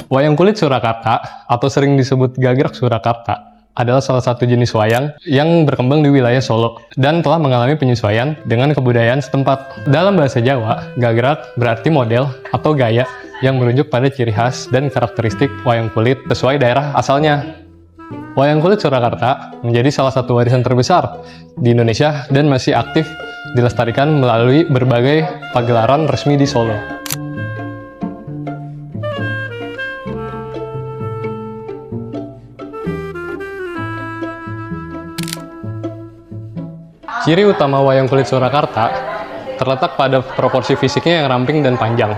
Wayang kulit Surakarta, atau sering disebut Gagrak Surakarta, adalah salah satu jenis wayang yang berkembang di wilayah Solo dan telah mengalami penyesuaian dengan kebudayaan setempat. Dalam bahasa Jawa, gagrak berarti model atau gaya yang merujuk pada ciri khas dan karakteristik wayang kulit sesuai daerah asalnya. Wayang kulit Surakarta menjadi salah satu warisan terbesar di Indonesia dan masih aktif dilestarikan melalui berbagai pagelaran resmi di Solo. Ciri utama wayang kulit Surakarta terletak pada proporsi fisiknya yang ramping dan panjang.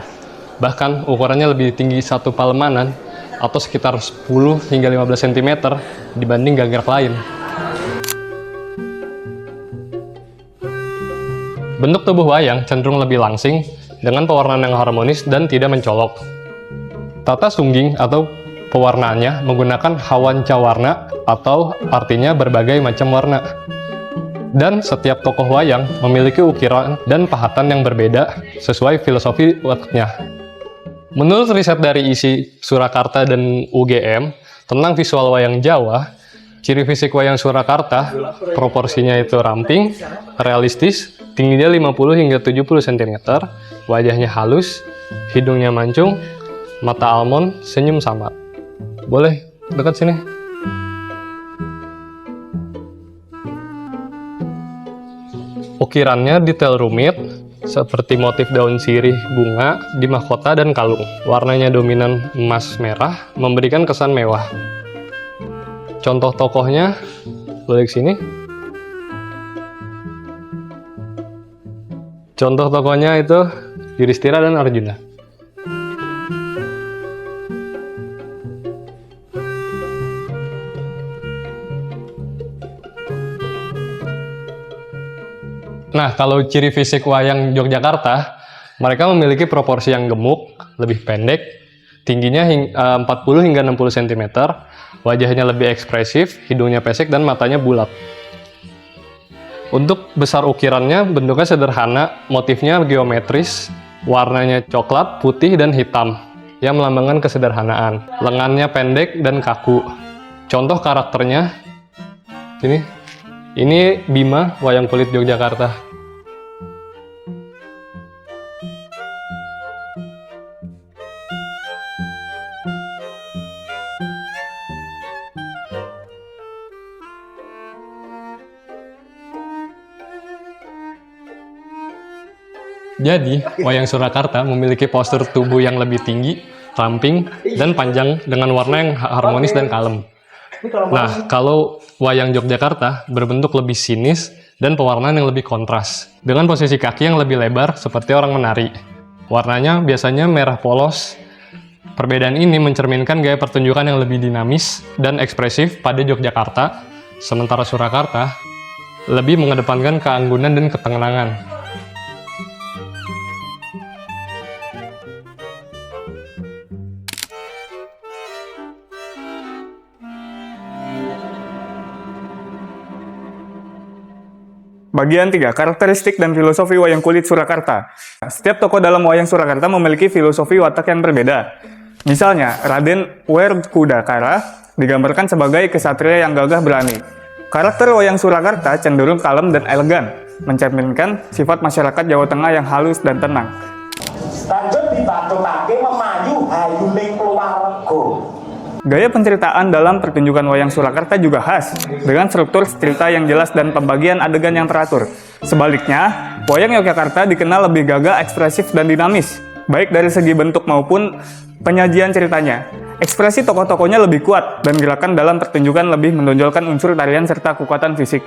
Bahkan ukurannya lebih tinggi satu palemanan atau sekitar 10 hingga 15 cm dibanding gagrak lain. Bentuk tubuh wayang cenderung lebih langsing dengan pewarnaan yang harmonis dan tidak mencolok. Tata sungging atau pewarnaannya menggunakan hawanca warna atau artinya berbagai macam warna. Dan setiap tokoh wayang memiliki ukiran dan pahatan yang berbeda sesuai filosofi wataknya. Menurut riset dari ISI Surakarta dan UGM tentang visual wayang Jawa, ciri fisik wayang Surakarta proporsinya itu ramping, realistis, tingginya 50 hingga 70 cm, wajahnya halus, hidungnya mancung, mata almond, senyum samar. Boleh dekat sini? Ukirannya detail rumit, seperti motif daun sirih, bunga, di mahkota dan kalung. Warnanya dominan emas merah, memberikan kesan mewah. Contoh tokohnya, boleh ke sini. Contoh tokohnya itu Yudhistira dan Arjuna. Nah, kalau ciri fisik wayang Yogyakarta, mereka memiliki proporsi yang gemuk, lebih pendek, tingginya 40 hingga 60 cm, wajahnya lebih ekspresif, hidungnya pesek, dan matanya bulat. Untuk besar ukirannya, bentuknya sederhana, motifnya geometris, warnanya coklat, putih, dan hitam, yang melambangkan kesederhanaan. Lengannya pendek dan kaku. Contoh karakternya, ini Bima, wayang kulit Yogyakarta. Jadi, wayang Surakarta memiliki postur tubuh yang lebih tinggi, ramping, dan panjang dengan warna yang harmonis dan kalem. Nah, kalau wayang Yogyakarta berbentuk lebih sinis dan pewarnaan yang lebih kontras, dengan posisi kaki yang lebih lebar seperti orang menari. Warnanya biasanya merah polos. Perbedaan ini mencerminkan gaya pertunjukan yang lebih dinamis dan ekspresif pada Yogyakarta, sementara Surakarta lebih mengedepankan keanggunan dan ketenangan. Bagian 3. Karakteristik dan filosofi wayang kulit Surakarta. Setiap tokoh dalam wayang Surakarta memiliki filosofi watak yang berbeda. Misalnya, Raden Werkudakara digambarkan sebagai kesatria yang gagah berani. Karakter wayang Surakarta cenderung kalem dan elegan, mencerminkan sifat masyarakat Jawa Tengah yang halus dan tenang. Lanjut dibatutake memayu hayuning keluarga. Gaya penceritaan dalam pertunjukan wayang Surakarta juga khas, dengan struktur cerita yang jelas dan pembagian adegan yang teratur. Sebaliknya, wayang Yogyakarta dikenal lebih gagah, ekspresif, dan dinamis, baik dari segi bentuk maupun penyajian ceritanya. Ekspresi tokoh-tokohnya lebih kuat, dan gerakan dalam pertunjukan lebih menonjolkan unsur tarian serta kekuatan fisik.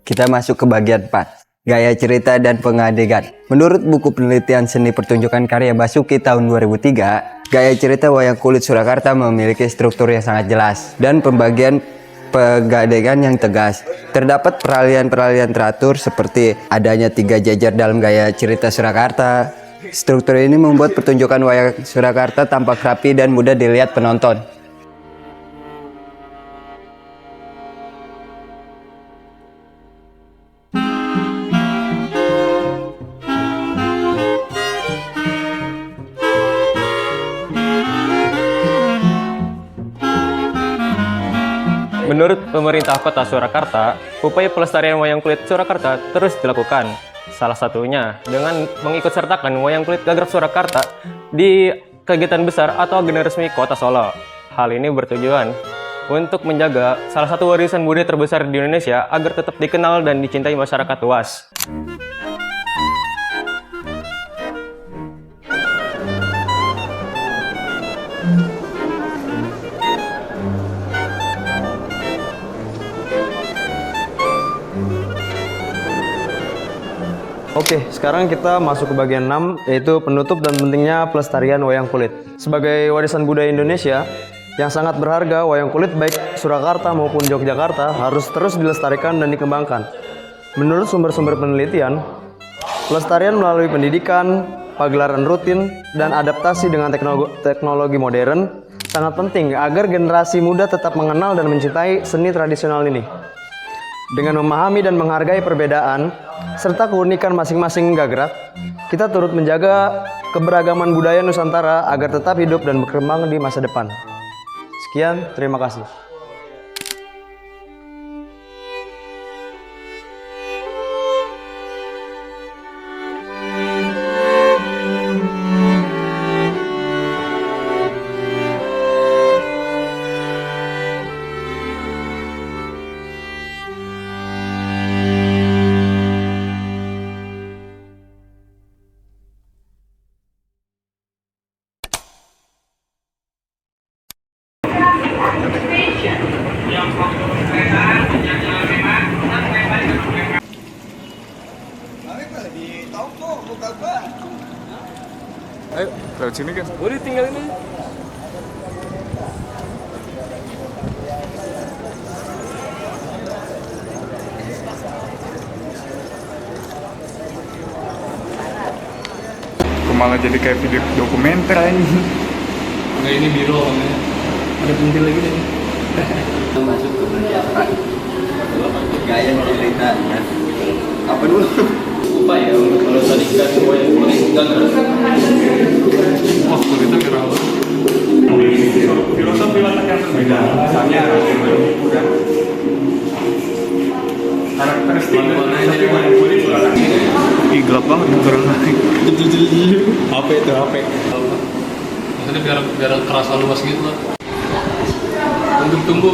Kita masuk ke bagian 4, gaya cerita dan pengadegan. Menurut buku penelitian seni pertunjukan karya Basuki tahun 2003, gaya cerita wayang kulit Surakarta memiliki struktur yang sangat jelas dan pembagian pengadegan yang tegas. Terdapat peralihan-peralihan teratur seperti adanya 3 jajar dalam gaya cerita Surakarta. Struktur ini membuat pertunjukan wayang Surakarta tampak rapi dan mudah dilihat penonton. Menurut pemerintah Kota Surakarta, upaya pelestarian wayang kulit Surakarta terus dilakukan. Salah satunya dengan mengikut sertakan wayang kulit Gagraf Surakarta di kegiatan besar atau agenda resmi Kota Solo. Hal ini bertujuan untuk menjaga salah satu warisan budaya terbesar di Indonesia agar tetap dikenal dan dicintai masyarakat luas. Oke, sekarang kita masuk ke bagian 6, yaitu penutup dan pentingnya pelestarian wayang kulit. Sebagai warisan budaya Indonesia yang sangat berharga, wayang kulit baik Surakarta maupun Yogyakarta harus terus dilestarikan dan dikembangkan. Menurut sumber-sumber penelitian, pelestarian melalui pendidikan, pagelaran rutin, dan adaptasi dengan teknologi modern sangat penting agar generasi muda tetap mengenal dan mencintai seni tradisional ini. Dengan memahami dan menghargai perbedaan serta keunikan masing-masing gagraf, kita turut menjaga keberagaman budaya Nusantara agar tetap hidup dan berkembang di masa depan. Sekian, terima kasih. Ayo, lewat sini kan. Udah tinggal ini. Kok malah jadi kayak video dokumenter ini. Nah, ini biro namanya. Ada pentil lagi deh. Masuk ke bagian gaya cerita ya. Apa dulu? Upaya untuk melestarikan wayang kulit Gagraf. Wah, kulitnya merah banget. Filosofi watak yang berbeda. Misalnya kan karakteristik dari wayang kulit Surakarta. Ih, gelap banget orang lain. HP itu HP. Maksudnya biar kerasa luas gitu lah. Untuk tumbuh.